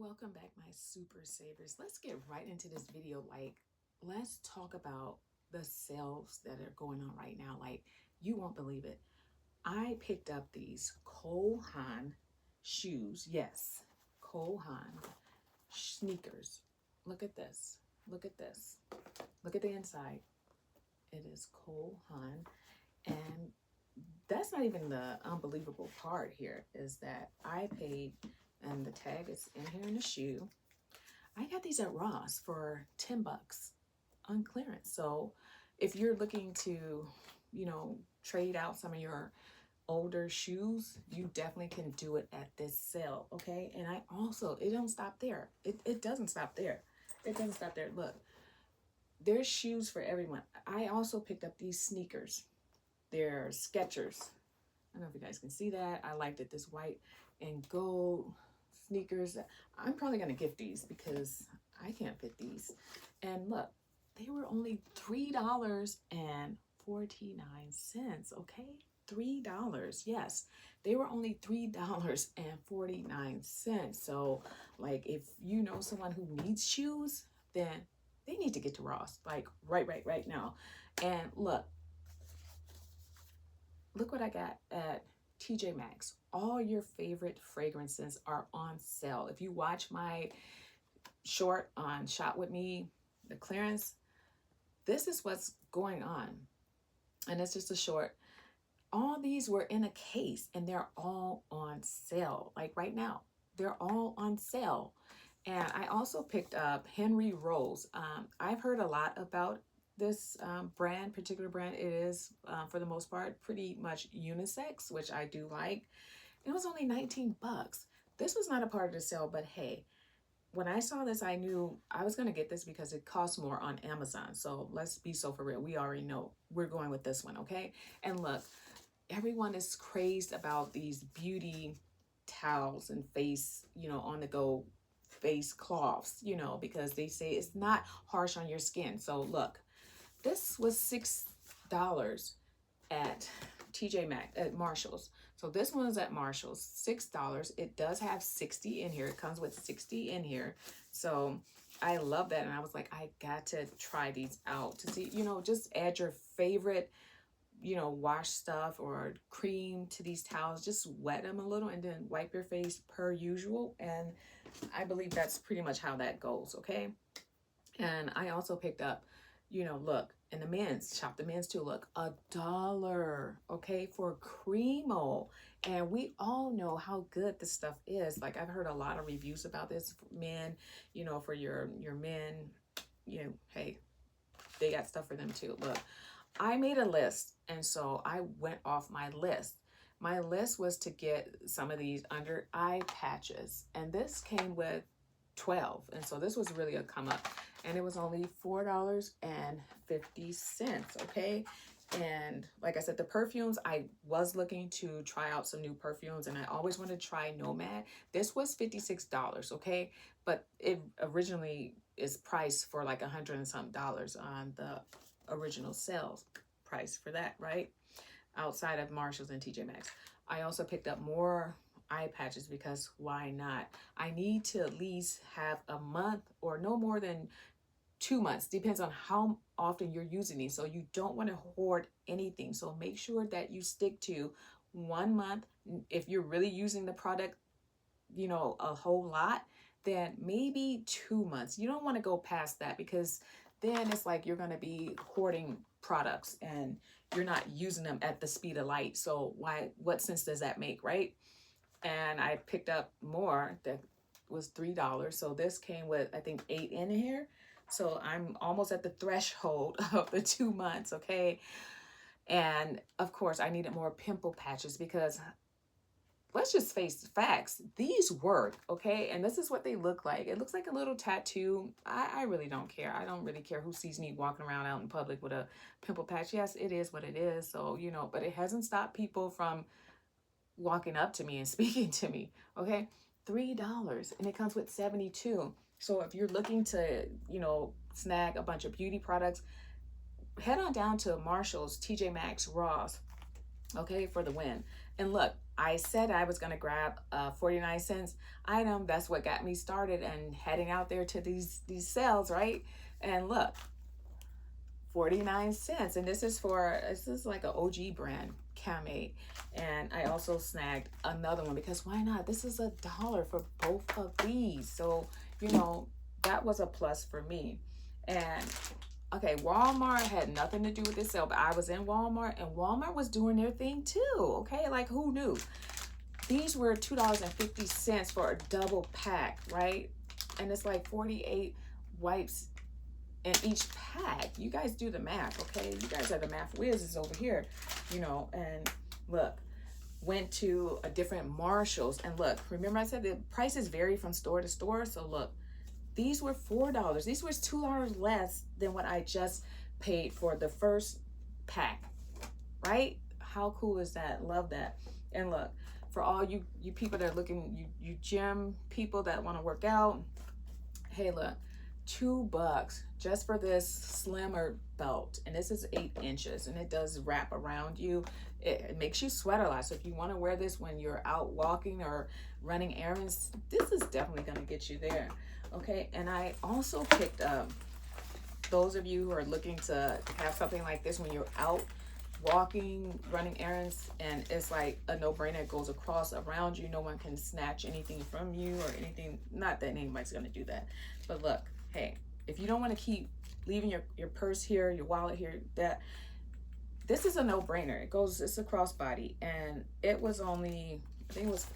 Welcome back, my super savers. Let's get right into this video. Let's talk about the sales that are going on right now. You won't believe it. I picked up these Cole Haan shoes. Yes, Cole Haan sneakers. Look at this. Look at this. Look at the inside. It is Cole Haan. And that's not even the unbelievable part here, is that I paid, and the tag is in here in the shoe. I got these at Ross for 10 bucks on clearance. So if you're looking to, trade out some of your older shoes, you definitely can do it at this sale, okay? And I also, it don't stop there. It doesn't stop there. It doesn't stop there. Look, there's shoes for everyone. I also picked up these sneakers. They're Skechers. I don't know if you guys can see that. I liked it, this white and gold sneakers. I'm probably going to gift these because I can't fit these. And look, they were only $3.49, okay? $3. Yes, they were only $3.49. So, if you know someone who needs shoes, then they need to get to Ross, right now. And look what I got at TJ Maxx. All your favorite fragrances are on sale. If you watch my short on Shop With Me, the clearance, this is what's going on. And it's just a short. All these were in a case and they're all on sale. Like right now, they're all on sale. And I also picked up Henry Rose. I've heard a lot about this particular brand. It is, for the most part, pretty much unisex, which I do like. It was only 19 bucks. This was not a part of the sale, but hey, when I saw this, I knew I was going to get this because it costs more on Amazon. So let's be so for real. We already know we're going with this one, okay? And look, everyone is crazed about these beauty towels and face, on the go face cloths, because they say it's not harsh on your skin. So look, this was $6 at TJ Maxx, at Marshall's. So this one is at Marshall's, $6. It does have 60 in here. It comes with 60 in here. So I love that. And I was like, I got to try these out to see, just add your favorite, wash stuff or cream to these towels. Just wet them a little and then wipe your face per usual. And I believe that's pretty much how that goes, okay? And I also picked up, look, and the men's, shop the men's too, look, $1, okay, for Cremo. And we all know how good this stuff is. I've heard a lot of reviews about this, men, for your men, hey, they got stuff for them too. Look, I made a list, and so I went off my list. My list was to get some of these under eye patches, and this came with 12, and so this was really a come up, and it was only $4.50, okay? And like I said, the perfumes, I was looking to try out some new perfumes, and I always wanted to try Nomad. This was $56, okay? But it originally is priced for like $100 and something on the original sales price for that, right? Outside of Marshalls and TJ Maxx. I also picked up more eye patches because why not? I need to at least have a month or no more than 2 months, depends on how often you're using these. So you don't want to hoard anything. So make sure that you stick to 1 month. If you're really using the product, a whole lot, then maybe 2 months. You don't want to go past that because then it's like you're going to be hoarding products and you're not using them at the speed of light. So what sense does that make, right? And I picked up more that was $3. So this came with, I think, 8 in here. So I'm almost at the threshold of the 2 months, okay? And of course, I needed more pimple patches because let's just face the facts. These work, okay? And this is what they look like. It looks like a little tattoo. I really don't care. I don't really care who sees me walking around out in public with a pimple patch. Yes, it is what it is. So, but it hasn't stopped people from walking up to me and speaking to me, okay? $3, and it comes with 72. So if you're looking to, snag a bunch of beauty products, head on down to Marshall's, TJ Maxx, Ross, okay, for the win. And look, I said I was going to grab a 49 cents item. That's what got me started and heading out there to these sales, right? And look, 49 cents. And this is like an OG brand, Camade. And I also snagged another one because why not? This is $1 for both of these. So, you know, that was a plus for me. And okay, Walmart had nothing to do with this sale, but I was in Walmart and Walmart was doing their thing too. Okay, like who knew? These were $2.50 for a double pack, right? And it's like 48 wipes in each pack. You guys do the math, okay? You guys are the math whizzes over here, you know. And look, went to a different Marshalls, and look, remember I said the prices vary from store to store. So look, these were $4. These were $2 less than what I just paid for the first pack, right? How cool is that? Love that. And look, for all you people that are looking, you gym people that want to work out, hey, look, $2 just for this slimmer belt. And this is 8 inches and it does wrap around you. It makes you sweat a lot. So if you want to wear this when you're out walking or running errands, this is definitely going to get you there. Okay, and I also picked up, those of you who are looking to have something like this when you're out walking, running errands, and it's like a no-brainer. It goes across around you. No one can snatch anything from you or anything. Not that anybody's going to do that. But look, hey, if you don't want to keep leaving your purse here, your wallet here, this is a no-brainer. It's a crossbody, and it was only, I think it was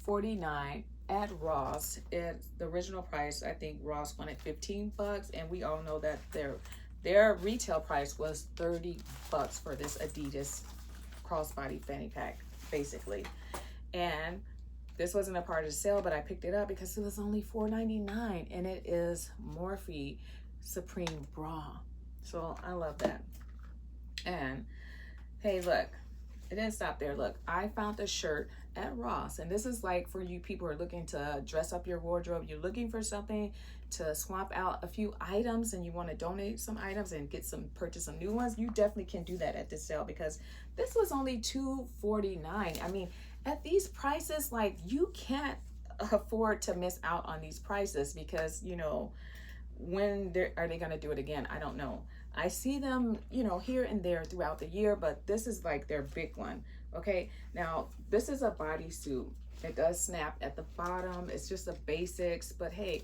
$8.49 at Ross. The original price, I think Ross wanted $15, and we all know that their retail price was $30 for this Adidas crossbody fanny pack, basically. And this wasn't a part of the sale, but I picked it up because it was only $4.99, and it is Morphe Supreme Bra. So I love that. And hey, look, it didn't stop there. Look, I found a shirt at Ross, and this is like for you people who are looking to dress up your wardrobe. You're looking for something to swap out a few items and you want to donate some items and purchase some new ones. You definitely can do that at this sale because this was only $2.49. I mean, at these prices, like, you can't afford to miss out on these prices because, you know, when are they going to do it again? I don't know. I see them, you know, here and there throughout the year, but this is like their big one. Okay, now this is a bodysuit. It does snap at the bottom. It's just a basics, but hey,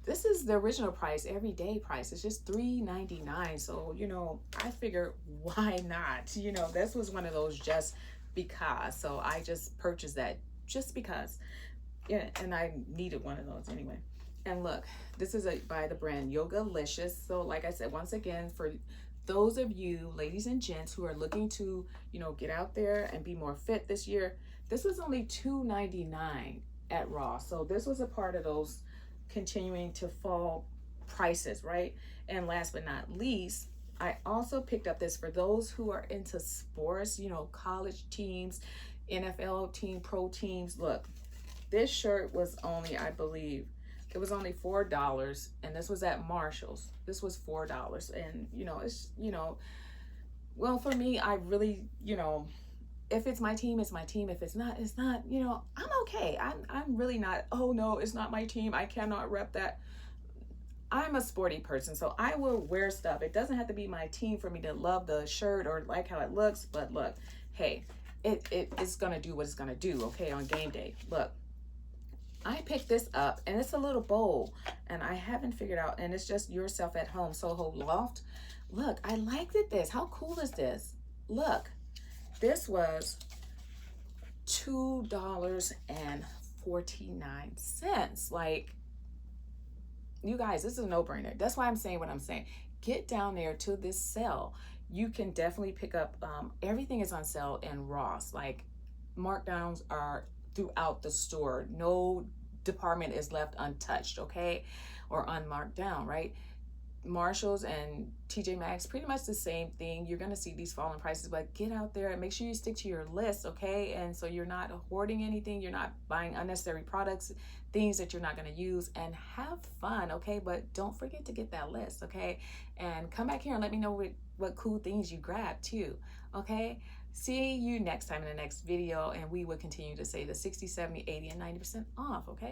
this is the original price, everyday price. It's just $3.99. So, you know, I figured why not? You know, this was one of those just because. So I just purchased that just because. Yeah, and I needed one of those anyway. And look, this is by the brand Yogalicious. So like I said, once again, for those of you ladies and gents who are looking to, you know, get out there and be more fit this year, this was only $2.99 at Ross. So this was a part of those continuing to fall prices, right? And last but not least, I also picked up this for those who are into sports, you know, college teams, NFL team, pro teams. Look, this shirt was only, I believe, it was only $4, and this was at Marshall's. This was $4, and you know, it's, you know, well, for me, I really, you know, if it's my team, it's my team. If it's not, it's not. You know, I'm okay. I'm really not. Oh no, it's not my team. I cannot rep that. I'm a sporty person, so I will wear stuff. It doesn't have to be my team for me to love the shirt or like how it looks. But look, hey, it's gonna do what it's gonna do. Okay, on game day. Look. I picked this up, and it's a little bowl, and I haven't figured out, and it's just yourself at home, Soho Loft. Look, I liked this. How cool is this? Look, this was $2.49. Like, you guys, this is a no-brainer. That's why I'm saying what I'm saying. Get down there to this sale. You can definitely pick up, everything is on sale in Ross. Like, markdowns are throughout the store. No department is left untouched, okay, or unmarked down, right? Marshalls and TJ Maxx, pretty much the same thing. You're going to see these falling prices, but get out there and make sure you stick to your list, okay? And so you're not hoarding anything, you're not buying unnecessary products, things that you're not going to use, and have fun, okay? But don't forget to get that list, okay? And come back here and let me know what cool things you grabbed too, okay? See you next time in the next video, and we will continue to say the 60, 70, 80, and 90% off, okay?